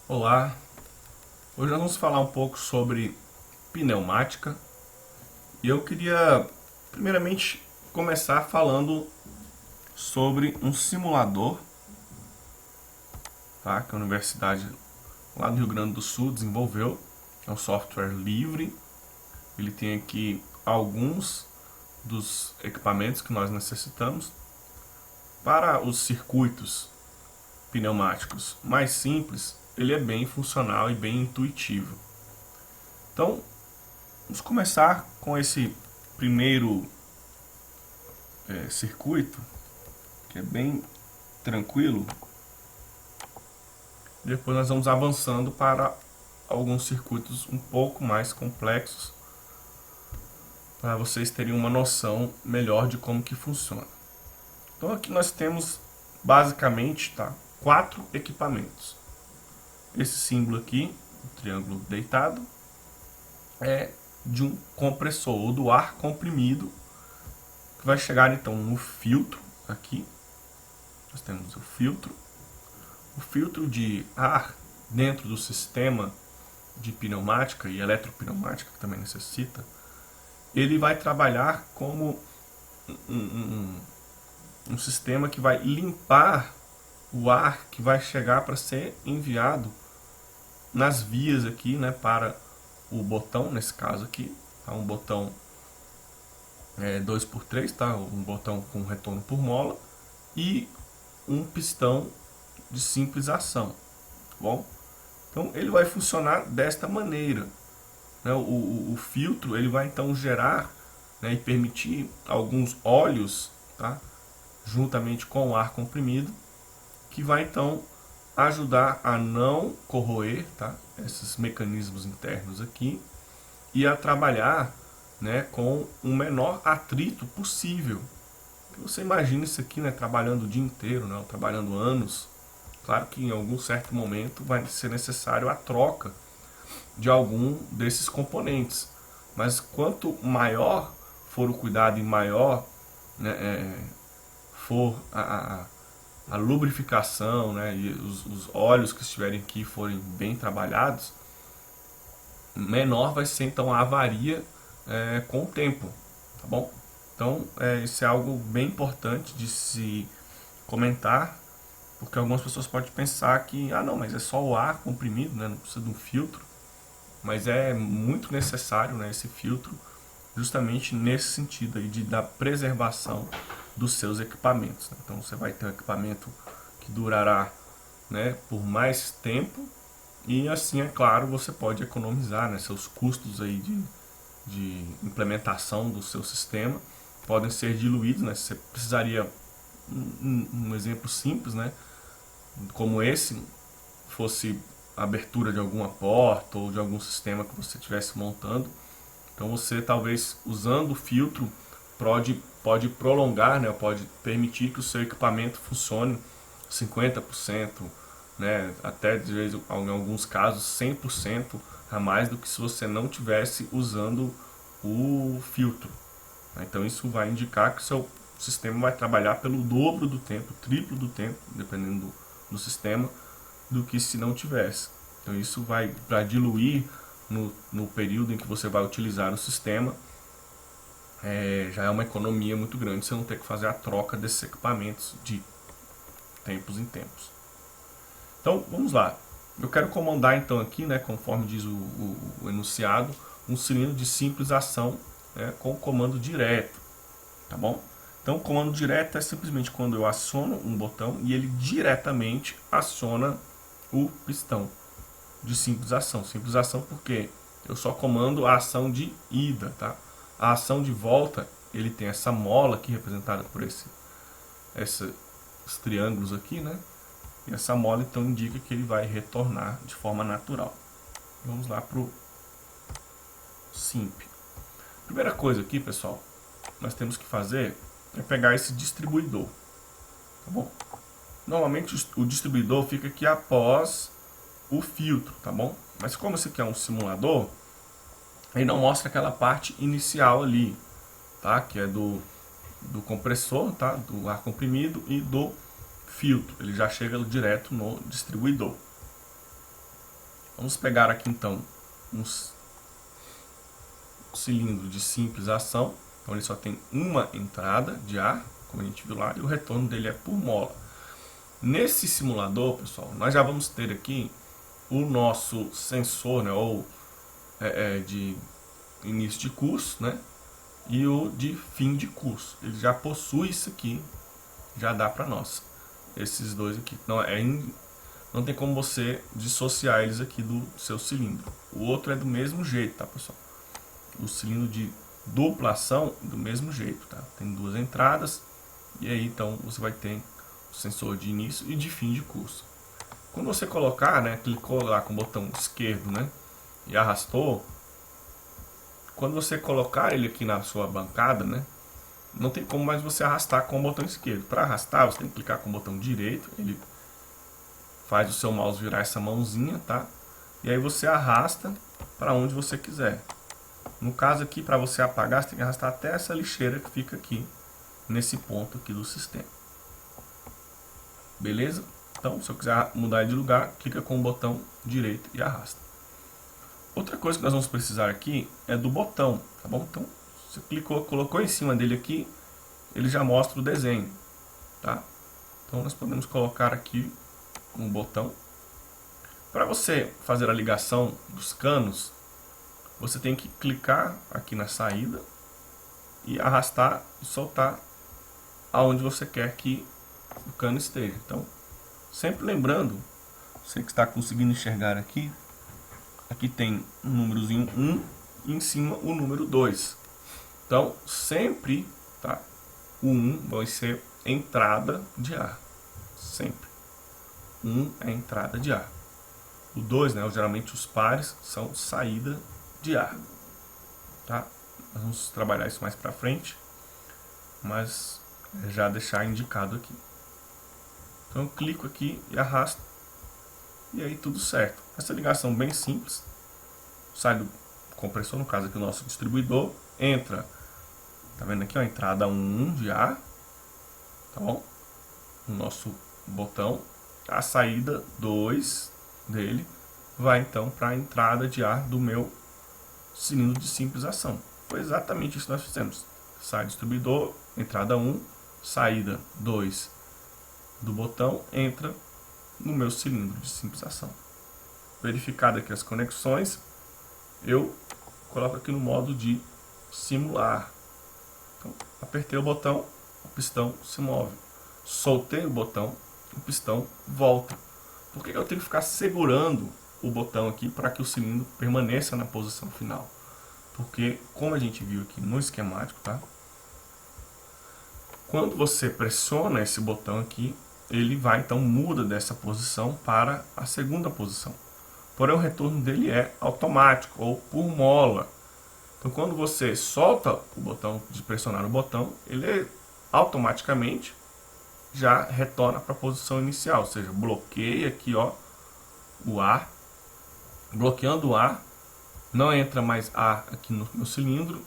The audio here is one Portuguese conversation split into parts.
Olá, hoje nós vamos falar um pouco sobre pneumática e eu queria primeiramente começar falando sobre um simulador, tá, que a Universidade lá do Rio Grande do Sul desenvolveu. É um software livre, ele tem aqui alguns dos equipamentos que nós necessitamos para os circuitos pneumáticos mais simples. Ele é bem funcional e bem intuitivo. Então, vamos começar com esse primeiro circuito, que é bem tranquilo. Depois nós vamos avançando para alguns circuitos um pouco mais complexos, para vocês terem uma noção melhor de como que funciona. Então aqui nós temos basicamente, tá, 4 equipamentos. Esse símbolo aqui, o triângulo deitado, é de um compressor ou do ar comprimido, que vai chegar então no filtro. Aqui nós temos o filtro de ar dentro do sistema de pneumática e eletropneumática, que também necessita. Ele vai trabalhar como um sistema que vai limpar o ar que vai chegar para ser enviado nas vias aqui, né, para o botão, nesse caso aqui, tá, um botão 2x3, tá, um botão com retorno por mola e um pistão de simples ação, tá bom? Então ele vai funcionar desta maneira, né? O filtro ele vai então gerar, né, e permitir alguns óleos, tá, juntamente com o ar comprimido, que vai então ajudar a não corroer, tá, esses mecanismos internos aqui e a trabalhar, né, com o menor atrito possível. Você imagina isso aqui, né, trabalhando o dia inteiro, né, trabalhando anos. Claro que em algum certo momento vai ser necessário a troca de algum desses componentes, mas quanto maior for o cuidado e maior, né, for a lubrificação, né, e os óleos que estiverem aqui forem bem trabalhados, menor vai ser então a avaria com o tempo, tá bom? Então isso é algo bem importante de se comentar, porque algumas pessoas podem pensar que não, mas é só o ar comprimido, né, não precisa de um filtro, mas é muito necessário, né, esse filtro justamente nesse sentido aí da preservação dos seus equipamentos, né? Então você vai ter um equipamento que durará, né, por mais tempo e assim, é claro, você pode economizar, né, seus custos aí de implementação do seu sistema podem ser diluídos, né? Você precisaria um exemplo simples, né, como esse, fosse a abertura de alguma porta ou de algum sistema que você estivesse montando. Então você talvez usando o filtro pode prolongar, né, pode permitir que o seu equipamento funcione 50%, né, até em alguns casos 100% a mais do que se você não tivesse usando o filtro. Então isso vai indicar que o seu sistema vai trabalhar pelo dobro do tempo, triplo do tempo, dependendo do sistema, do que se não tivesse. Então isso vai para diluir no período em que você vai utilizar o sistema, já é uma economia muito grande, você não ter que fazer a troca desses equipamentos de tempos em tempos. Então vamos lá, eu quero comandar então aqui, né, conforme diz o enunciado, um cilindro de simples ação, né, com comando direto, tá bom? Então o comando direto é simplesmente quando eu aciono um botão e ele diretamente aciona o pistão de simples ação. Simples ação porque eu só comando a ação de ida, tá? A ação de volta, ele tem essa mola aqui representada por esses triângulos aqui, né? E essa mola então indica que ele vai retornar de forma natural. Vamos lá pro Simp. Primeira coisa aqui, pessoal, nós temos que fazer é pegar esse distribuidor, tá bom? Normalmente o distribuidor fica aqui após o filtro, tá bom? Mas como esse aqui é um simulador, ele não mostra aquela parte inicial ali, tá? Que é do compressor, tá? Do ar comprimido e do filtro. Ele já chega direto no distribuidor. Vamos pegar aqui então um cilindro de simples ação. Então ele só tem uma entrada de ar, como a gente viu lá, e o retorno dele é por mola. Nesse simulador, pessoal, nós já vamos ter aqui o nosso sensor, né, ou de início de curso, né, e o de fim de curso. Ele já possui isso aqui, já dá para nós. Esses dois aqui. Não tem como você dissociar eles aqui do seu cilindro. O outro é do mesmo jeito, tá, pessoal? O cilindro de dupla ação, do mesmo jeito, tá? Tem duas entradas, e aí então você vai ter o sensor de início e de fim de curso. Quando você colocar, né, clicou lá com o botão esquerdo, né, e arrastou, quando você colocar ele aqui na sua bancada, né, não tem como mais você arrastar com o botão esquerdo. Para arrastar, você tem que clicar com o botão direito, ele faz o seu mouse virar essa mãozinha, tá? E aí você arrasta para onde você quiser. No caso aqui, para você apagar, você tem que arrastar até essa lixeira que fica aqui, nesse ponto aqui do sistema. Beleza? Então, se eu quiser mudar ele de lugar, clica com o botão direito e arrasta. Outra coisa que nós vamos precisar aqui é do botão, tá bom? Então, você clicou, colocou em cima dele aqui, ele já mostra o desenho, tá? Então, nós podemos colocar aqui um botão. Para você fazer a ligação dos canos, você tem que clicar aqui na saída e arrastar e soltar aonde você quer que o cano esteja. Então, sempre lembrando, você que está conseguindo enxergar aqui, aqui tem um númerozinho 1 e em cima o número 2. Então, sempre, tá, o 1 vai ser entrada de ar. Sempre. 1 é entrada de ar. O 2, né, geralmente os pares, são saída de ar. Tá? Nós vamos trabalhar isso mais pra frente, mas já deixar indicado aqui. Então eu clico aqui e arrasto, e aí tudo certo. Essa ligação bem simples, sai do compressor, no caso aqui o nosso distribuidor, entra, tá vendo aqui, ó, entrada 1 de ar, tá bom? O nosso botão, a saída 2 dele vai então para a entrada de ar do meu cilindro de simples ação. Foi exatamente isso que nós fizemos. Sai do distribuidor, entrada 1, saída 2 do botão, entra no meu cilindro de simples ação. Verificado aqui as conexões, eu coloco aqui no modo de simular. Então, apertei o botão, o pistão se move. Soltei o botão, o pistão volta. Por que eu tenho que ficar segurando o botão aqui para que o cilindro permaneça na posição final? Porque, como a gente viu aqui no esquemático, tá? Quando você pressiona esse botão aqui, ele vai, então, muda dessa posição para a segunda posição. Porém, o retorno dele é automático, ou por mola. Então, quando você solta o botão, de pressionar o botão, ele automaticamente já retorna para a posição inicial, ou seja, bloqueia aqui, ó, o ar. Bloqueando o ar, não entra mais ar aqui no meu cilindro.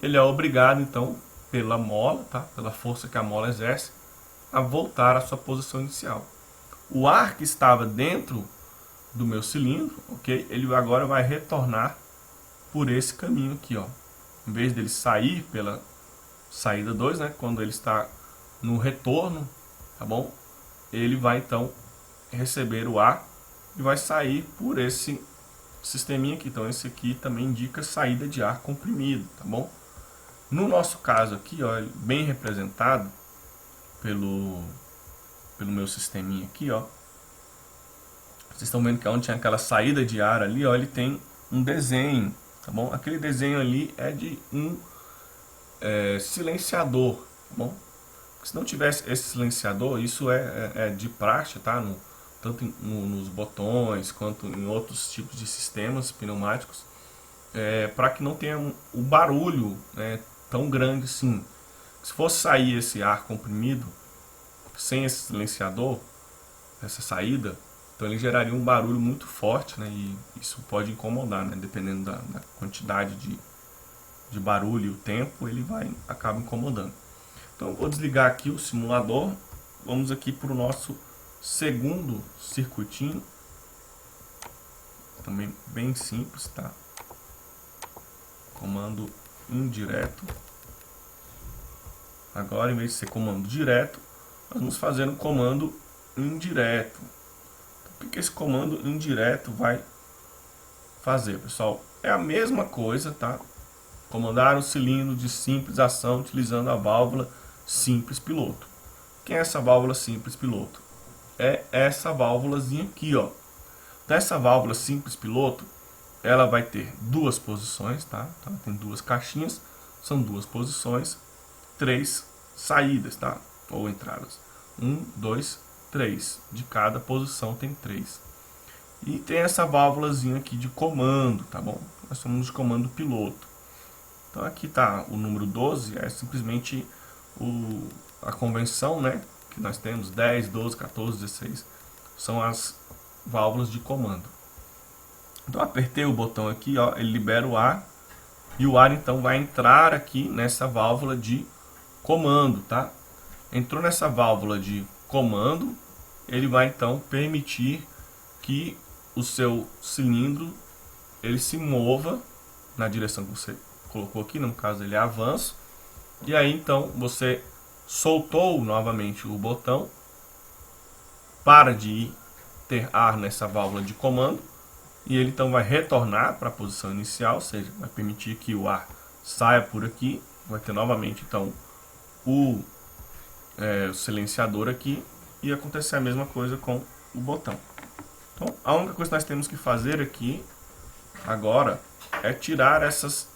Ele é obrigado, então, pela mola, tá? Pela força que a mola exerce, a voltar à sua posição inicial. O ar que estava dentro do meu cilindro, ok? Ele agora vai retornar por esse caminho aqui, ó. Em vez dele sair pela saída 2, né? Quando ele está no retorno, tá bom? Ele vai então receber o ar e vai sair por esse sisteminha aqui. Então esse aqui também indica saída de ar comprimido, tá bom? No nosso caso aqui, ó, bem representado pelo meu sisteminha aqui, ó. Vocês estão vendo que onde tinha aquela saída de ar ali, ó, ele tem um desenho, tá bom? Aquele desenho ali é de um silenciador, tá bom? Se não tivesse esse silenciador, isso é de praxe, tá? Tanto nos botões quanto em outros tipos de sistemas pneumáticos, para que não tenha o barulho, né, tão grande assim. Se fosse sair esse ar comprimido sem esse silenciador, essa saída, então ele geraria um barulho muito forte, né, e isso pode incomodar, né, dependendo da quantidade de barulho e o tempo, ele acaba incomodando. Então eu vou desligar aqui o simulador, vamos aqui para o nosso segundo circuitinho. também bem simples, tá? Comando indireto. Agora, em vez de ser comando direto, nós vamos fazer um comando indireto. O que esse comando indireto vai fazer, pessoal? É a mesma coisa, tá? Comandar o cilindro de simples ação utilizando a válvula simples piloto. Quem é essa válvula simples piloto? É essa válvulazinha aqui, ó. Dessa válvula simples piloto, ela vai ter duas posições, tá? Então, tem duas caixinhas, são duas posições, 3 saídas, tá? Ou entradas. 1, 2, 3. De cada posição tem 3. E tem essa válvulazinha aqui de comando, tá bom? Nós chamamos de comando piloto. Então aqui tá o número 12, é simplesmente a convenção, né? Que nós temos 10, 12, 14, 16. São as válvulas de comando. Então apertei o botão aqui, ó, ele libera o ar. E o ar então vai entrar aqui nessa válvula de comando, tá? Entrou nessa válvula de comando, ele vai então permitir que o seu cilindro ele se mova na direção que você colocou aqui, no caso ele é avanço. E aí então você soltou novamente o botão, para de ter ar nessa válvula de comando, e ele então vai retornar para a posição inicial, ou seja, vai permitir que o ar saia por aqui, vai ter novamente então o silenciador aqui, e acontecer a mesma coisa com o botão. Então a única coisa que nós temos que fazer aqui agora é tirar essas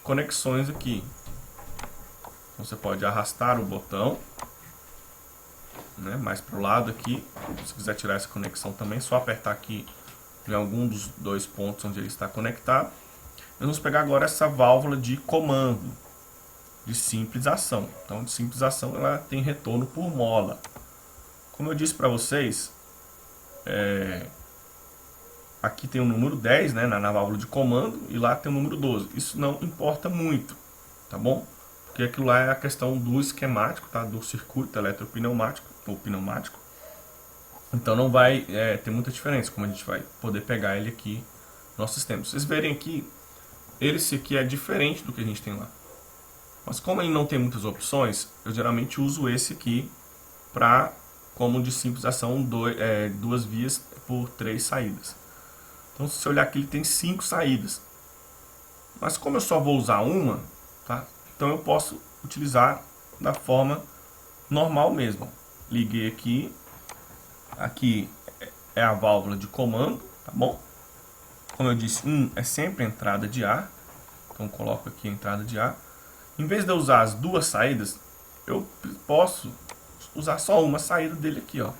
conexões aqui. Então, você pode arrastar o botão, né, mais para o lado aqui. Se quiser tirar essa conexão também, só apertar aqui em algum dos dois pontos onde ele está conectado. Vamos pegar agora essa válvula de comando, de simples ação. Então, de simples ação, ela tem retorno por mola. Como eu disse para vocês, aqui tem o número 10, né, na válvula de comando, e lá tem o número 12. Isso não importa muito, tá bom? Porque aquilo lá é a questão do esquemático, tá? Do circuito eletropneumático ou pneumático. Então não vai ter muita diferença, como a gente vai poder pegar ele aqui no nosso sistema. Vocês verem aqui, esse aqui é diferente do que a gente tem lá. Mas como ele não tem muitas opções, eu geralmente uso esse aqui para como de simples ação, duas vias por 3 saídas. Então se você olhar aqui, ele tem 5 saídas. Mas como eu só vou usar uma, tá? Então eu posso utilizar da forma normal mesmo. Liguei aqui. Aqui é a válvula de comando, tá bom? Como eu disse, é sempre a entrada de ar. Então coloco aqui a entrada de ar. Em vez de eu usar as duas saídas, eu posso usar só uma saída dele aqui, ó.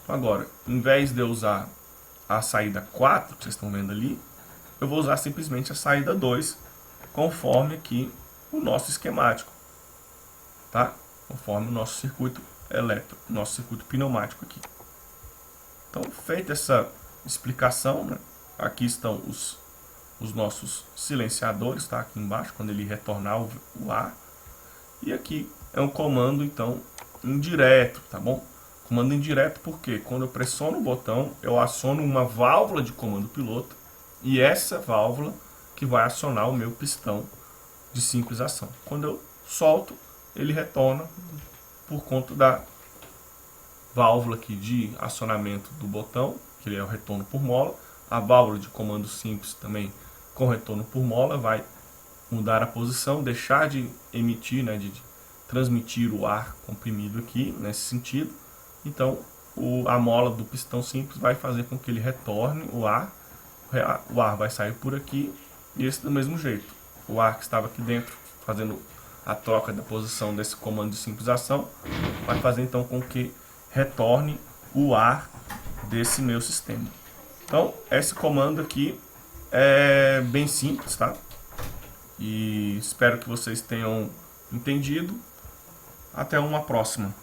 Então agora, em vez de eu usar a saída 4, que vocês estão vendo ali, eu vou usar simplesmente a saída 2, conforme aqui o nosso esquemático, tá? Conforme o nosso circuito elétrico, nosso circuito pneumático aqui. Então, feita essa explicação, né? Aqui estão os nossos silenciadores, tá? Aqui embaixo, quando ele retornar o ar. E aqui é um comando, então, indireto, tá bom? Comando indireto porque quando eu pressiono o botão, eu aciono uma válvula de comando piloto, e essa válvula que vai acionar o meu pistão de simples ação. Quando eu solto, ele retorna por conta da válvula aqui de acionamento do botão, que ele é o retorno por mola. A válvula de comando simples também com retorno por mola vai mudar a posição, deixar de emitir, né, de transmitir o ar comprimido aqui, nesse sentido. Então a mola do pistão simples vai fazer com que ele retorne o ar vai sair por aqui, e esse do mesmo jeito. O ar que estava aqui dentro, fazendo a troca da posição desse comando de simples ação, vai fazer então com que retorne o ar desse meu sistema. Então, esse comando aqui é bem simples, tá? E espero que vocês tenham entendido. Até uma próxima.